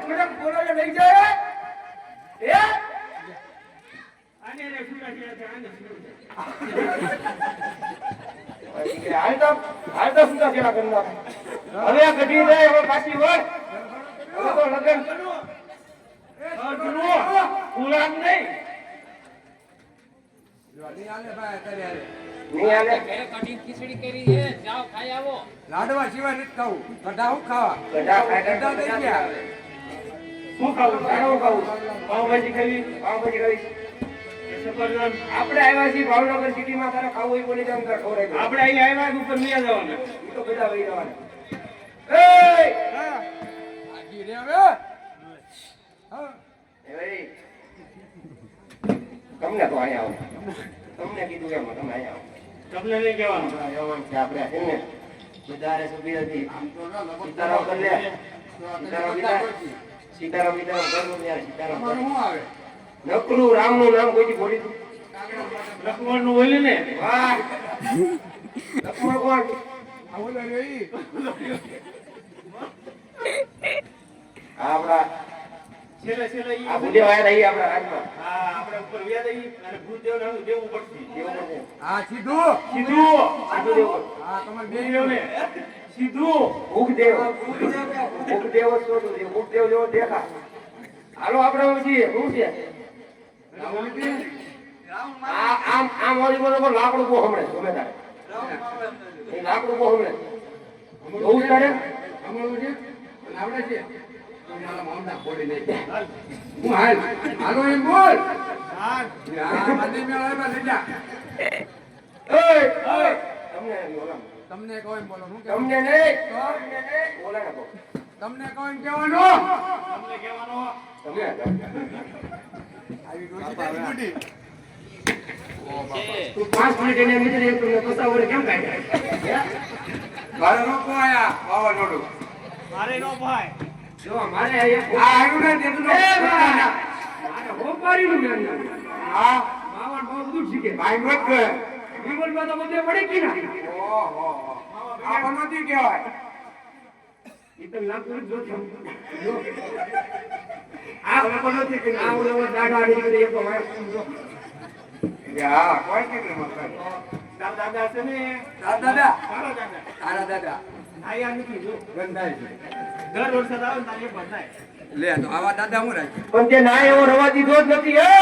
મને બોલાવે લઈ જાય એ આને રે સુરા છે આને હાલ તો સુતા જેવા કરનાર હવે ગઢી જાય હવે પાછી વળ હવે તો લગન પુરાણ નહીં જોડી આલે ભાઈ અત્યારે નહીં આલે ઘરે કઢી ખીચડી કરી છે જાઓ ખાઈ આવો લાડવા સિવાય નથી ખાવું કઢા હું ખાવા ગઢા ખાય કઢા થઈ ગયા શું ખાવું સારું ખાવું પાવભાજી ખાવી પાવભાજી ખાવી આપણે આવ્યા છીએ ભાવનગર સિટીમાં તારે ખાવું હોય બોલી જાવ તારે ખવડાવી આપણે અહીં આવ્યા જ ઉપર નહીં જવાના એ તો બધા વહી જવાના એ આજી રે હવે હા ભાઈ તમને તો અહીંયા આવો તમને કીધું એમ તમે અહીંયા આવો તમને નહીં કહેવાનું આવવાનું છે આપણે છે ને બધારે સુબી હતી સીતારામ કરી લે સીતારામ કરવું યાર સીતારામ તમારું શું આવે નકરું રામનું નામ કોઈથી બોલી તું લખવાનું બોલી ને વાહ લક્ષ્મણ કોણ આ ઓલો રહી આપણા છેલ્લે છેલ્લે આ ભૂદેવ આયા રહી આપણા રાજમાં હા આપણે ઉપર વ્યા દઈ અને ભૂતદેવ ને દેવું પડશે દેવું પડશે આ સીધું સીધું સીધું દેવું આ તમારે બે દેવને સીધું ભૂખદેવ ભૂખદેવ જ શોધું છે ભૂખદેવ જેવો દેખા હાલો આપણે છીએ શું છે આમ આમ ઓલી બરોબર લાકડું બહુ હમણે ગમે તારે એ લાકડું બહુ હમણે જોવું તારે અમારું છે આવડે છે મારા મામલા બોલી નહીં હું હાલ હાલો એમ બોલ હા મને મેળા લઈ જા તમને બોલા તમને કહો એમ બોલો શું કે તમને નહીં બોલા ના કહો તમને કહો એમ કહેવાનું તમને કહેવાનો તમને આવી ડોસી તારી બુડી તું 5 મિનિટ એને મિત્ર એક તમને પતાવડે કેમ કાઢ્યા મારે લોકો આયા વાવાઝોડું મારે નો ભાઈ જો મારે અહીંયા આ આવ્યું ને તેટલું મારે હોપારીનું જ્ઞાન હા માવણ બહુ બધું શીખે ભાઈ મત કર જીવનમાં તો બધે પડે કે ના ઓહો આ નથી કહેવાય ઈ તો લાગતું જ જો આ લોકો નથી કે આ ઓલો દાડા આડી એક માર યા કોઈ કેટલી મત કર દાદા દાદા છે ને દાદા સારા દાદા તારા દાદા આયા નથી જો ગંધાય છે દર વરસાદ આવે ને તારે બંધાય લે તો આવા દાદા હું રાખ પણ તે ના એવો રવા દીધો જ નથી હે